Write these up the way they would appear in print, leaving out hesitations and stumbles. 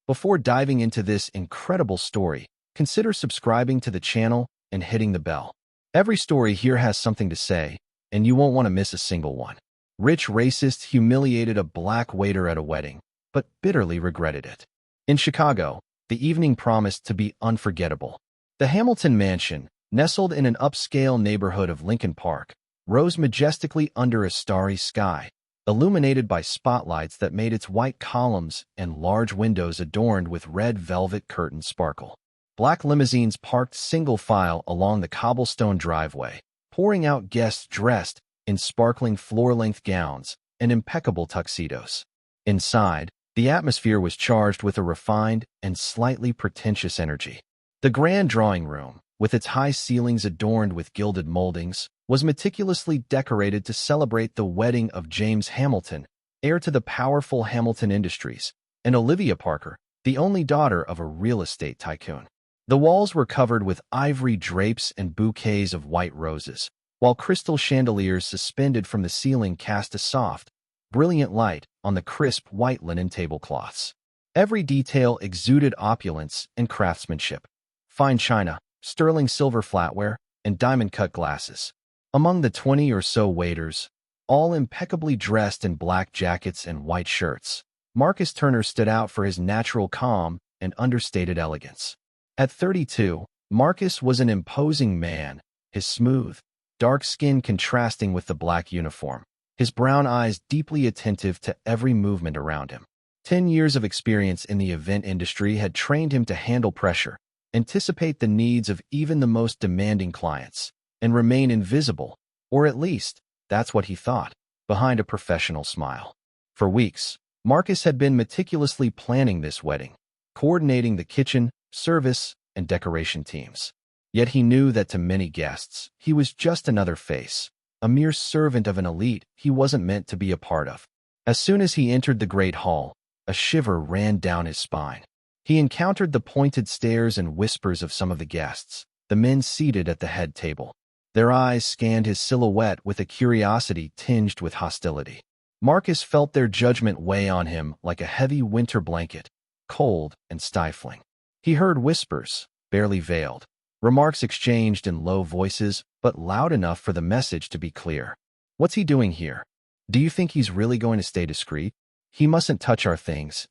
Before diving into this incredible story, consider subscribing to the channel and hitting the bell. Every story here has something to say, and you won't want to miss a single one. Rich racist humiliated a black waiter at a wedding, but bitterly regretted it. In Chicago, the evening promised to be unforgettable. The Hamilton Mansion, nestled in an upscale neighborhood of Lincoln Park, rose majestically under a starry sky, illuminated by spotlights that made its white columns and large windows adorned with red velvet curtains sparkle. Black limousines parked single file along the cobblestone driveway, pouring out guests dressed in sparkling floor-length gowns and impeccable tuxedos. Inside, the atmosphere was charged with a refined and slightly pretentious energy. The grand drawing room, with its high ceilings adorned with gilded moldings, was meticulously decorated to celebrate the wedding of James Hamilton, heir to the powerful Hamilton Industries, and Olivia Parker, the only daughter of a real estate tycoon. The walls were covered with ivory drapes and bouquets of white roses, while crystal chandeliers suspended from the ceiling cast a soft, brilliant light on the crisp white linen tablecloths. Every detail exuded opulence and craftsmanship. Fine china, sterling silver flatware, and diamond-cut glasses. Among the 20 or so waiters, all impeccably dressed in black jackets and white shirts, Marcus Turner stood out for his natural calm and understated elegance. At 32, Marcus was an imposing man, his smooth, dark skin contrasting with the black uniform, his brown eyes deeply attentive to every movement around him. 10 years of experience in the event industry had trained him to handle pressure, anticipate the needs of even the most demanding clients, and remain invisible, or at least, that's what he thought, behind a professional smile. For weeks, Marcus had been meticulously planning this wedding, coordinating the kitchen, service, and decoration teams. Yet he knew that to many guests, he was just another face, a mere servant of an elite he wasn't meant to be a part of. As soon as he entered the great hall, a shiver ran down his spine. He encountered the pointed stares and whispers of some of the guests, the men seated at the head table. Their eyes scanned his silhouette with a curiosity tinged with hostility. Marcus felt their judgment weigh on him like a heavy winter blanket, cold and stifling. He heard whispers, barely veiled, remarks exchanged in low voices, but loud enough for the message to be clear. What's he doing here? Do you think he's really going to stay discreet? He mustn't touch our things.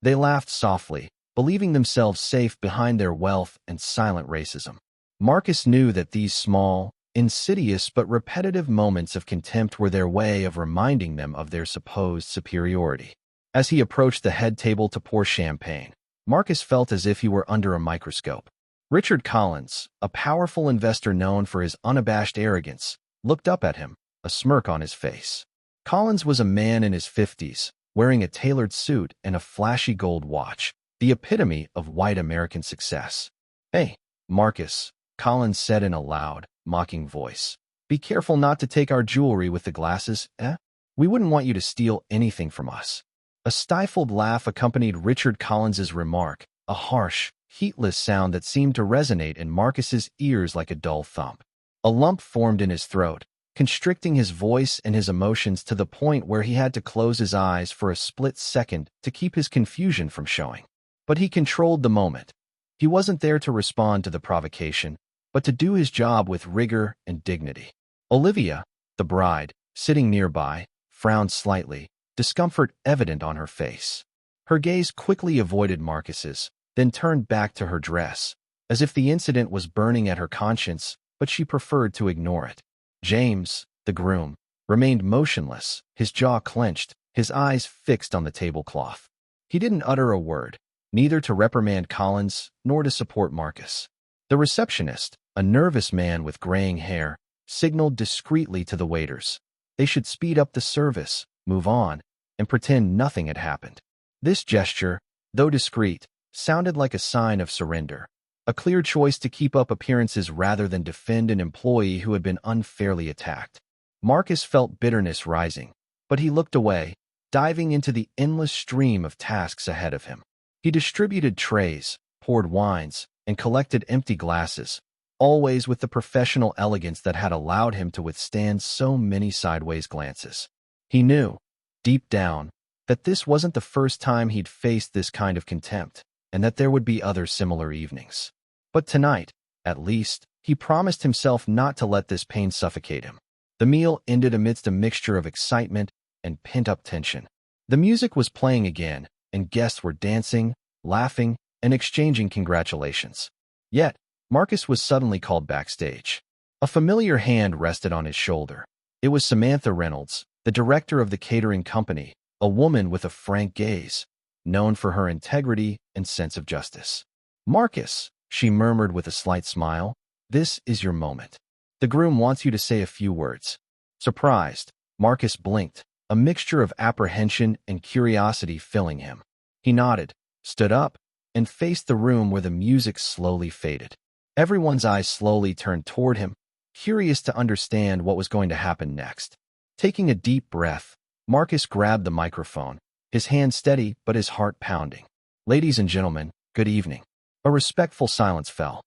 They laughed softly, believing themselves safe behind their wealth and silent racism. Marcus knew that these small, insidious but repetitive moments of contempt were their way of reminding them of their supposed superiority. As he approached the head table to pour champagne, Marcus felt as if he were under a microscope. Richard Collins, a powerful investor known for his unabashed arrogance, looked up at him, a smirk on his face. Collins was a man in his 50s, wearing a tailored suit and a flashy gold watch, the epitome of white American success. "Hey, Marcus," Collins said in a loud, mocking voice. "Be careful not to take our jewelry with the glasses, eh? We wouldn't want you to steal anything from us." A stifled laugh accompanied Richard Collins's remark, a harsh, heatless sound that seemed to resonate in Marcus's ears like a dull thump. A lump formed in his throat, constricting his voice and his emotions to the point where he had to close his eyes for a split second to keep his confusion from showing. But he controlled the moment. He wasn't there to respond to the provocation, but to do his job with rigor and dignity. Olivia, the bride, sitting nearby, frowned slightly, discomfort evident on her face. Her gaze quickly avoided Marcus's, then turned back to her dress, as if the incident was burning at her conscience, but she preferred to ignore it. James, the groom, remained motionless, his jaw clenched, his eyes fixed on the tablecloth. He didn't utter a word, neither to reprimand Collins nor to support Marcus. The receptionist, a nervous man with graying hair, signaled discreetly to the waiters. They should speed up the service, move on, and pretend nothing had happened. This gesture, though discreet, sounded like a sign of surrender, a clear choice to keep up appearances rather than defend an employee who had been unfairly attacked. Marcus felt bitterness rising, but he looked away, diving into the endless stream of tasks ahead of him. He distributed trays, poured wines, and collected empty glasses, always with the professional elegance that had allowed him to withstand so many sideways glances. He knew, deep down, that this wasn't the first time he'd faced this kind of contempt, and that there would be other similar evenings. But tonight, at least, he promised himself not to let this pain suffocate him. The meal ended amidst a mixture of excitement and pent-up tension. The music was playing again, and guests were dancing, laughing, and exchanging congratulations. Yet, Marcus was suddenly called backstage. A familiar hand rested on his shoulder. It was Samantha Reynolds, the director of the catering company, a woman with a frank gaze, known for her integrity and sense of justice. "Marcus," she murmured with a slight smile, "this is your moment. The groom wants you to say a few words." Surprised, Marcus blinked, a mixture of apprehension and curiosity filling him. He nodded, stood up, and faced the room where the music slowly faded. Everyone's eyes slowly turned toward him, curious to understand what was going to happen next. Taking a deep breath, Marcus grabbed the microphone, his hand steady but his heart pounding. "Ladies and gentlemen, good evening." A respectful silence fell.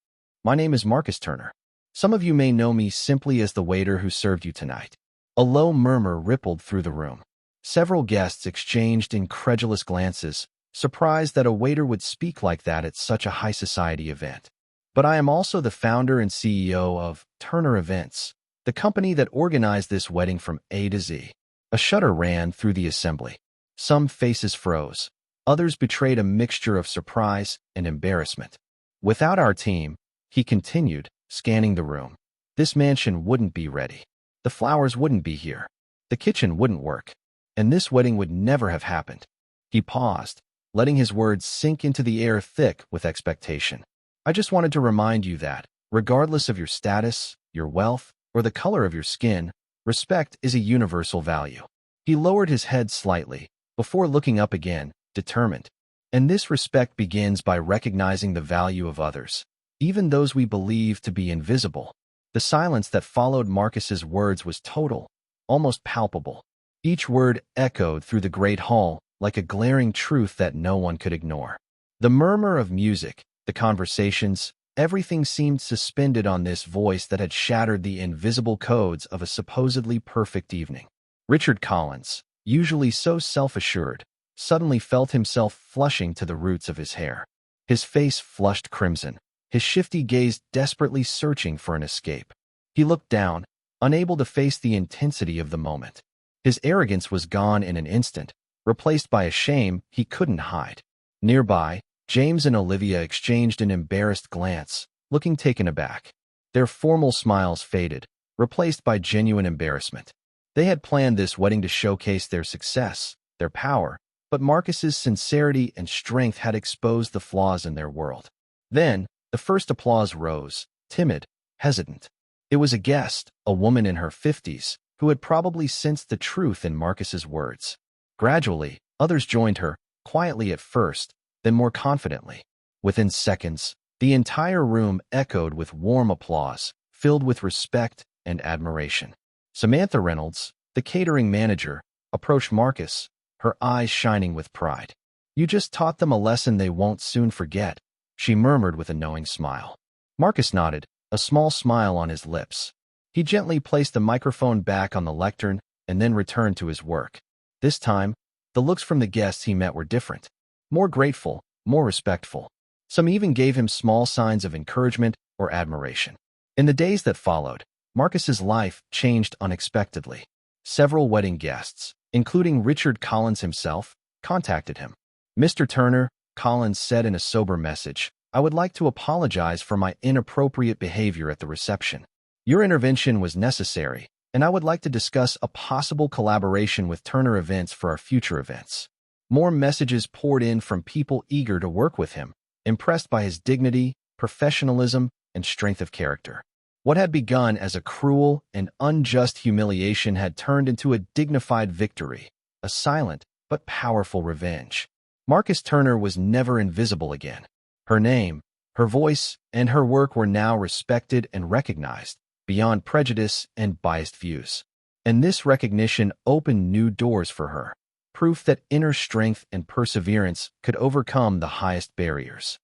"My name is Marcus Turner. Some of you may know me simply as the waiter who served you tonight." A low murmur rippled through the room. Several guests exchanged incredulous glances, surprised that a waiter would speak like that at such a high society event. "But I am also the founder and CEO of Turner Events, the company that organized this wedding from A to Z." A shudder ran through the assembly. Some faces froze. Others betrayed a mixture of surprise and embarrassment. "Without our team," he continued, scanning the room, "this mansion wouldn't be ready. The flowers wouldn't be here. The kitchen wouldn't work. And this wedding would never have happened." He paused, letting his words sink into the air thick with expectation. "I just wanted to remind you that, regardless of your status, your wealth, or the color of your skin, respect is a universal value." He lowered his head slightly, before looking up again, determined. "And this respect begins by recognizing the value of others, even those we believe to be invisible." The silence that followed Marcus's words was total, almost palpable. Each word echoed through the great hall like a glaring truth that no one could ignore. The murmur of music, the conversations, everything seemed suspended on this voice that had shattered the invisible codes of a supposedly perfect evening. Richard Collins, usually so self-assured, suddenly felt himself flushing to the roots of his hair. His face flushed crimson, his shifty gaze desperately searching for an escape. He looked down, unable to face the intensity of the moment. His arrogance was gone in an instant, replaced by a shame he couldn't hide. Nearby, James and Olivia exchanged an embarrassed glance, looking taken aback. Their formal smiles faded, replaced by genuine embarrassment. They had planned this wedding to showcase their success, their power, but Marcus's sincerity and strength had exposed the flaws in their world. Then, the first applause rose, timid, hesitant. It was a guest, a woman in her 50s, who had probably sensed the truth in Marcus's words. Gradually, others joined her, quietly at first, then more confidently. Within seconds, the entire room echoed with warm applause, filled with respect and admiration. Samantha Reynolds, the catering manager, approached Marcus, her eyes shining with pride. "You just taught them a lesson they won't soon forget," she murmured with a knowing smile. Marcus nodded, a small smile on his lips. He gently placed the microphone back on the lectern and then returned to his work. This time, the looks from the guests he met were different. More grateful, more respectful. Some even gave him small signs of encouragement or admiration. In the days that followed, Marcus's life changed unexpectedly. Several wedding guests, including Richard Collins himself, contacted him. "Mr. Turner," Collins said in a sober message, "I would like to apologize for my inappropriate behavior at the reception. Your intervention was necessary, and I would like to discuss a possible collaboration with Turner Events for our future events." More messages poured in from people eager to work with him, impressed by his dignity, professionalism, and strength of character. What had begun as a cruel and unjust humiliation had turned into a dignified victory, a silent but powerful revenge. Marcus Turner was never invisible again. Her name, her voice, and her work were now respected and recognized, beyond prejudice and biased views. And this recognition opened new doors for her, proof that inner strength and perseverance could overcome the highest barriers.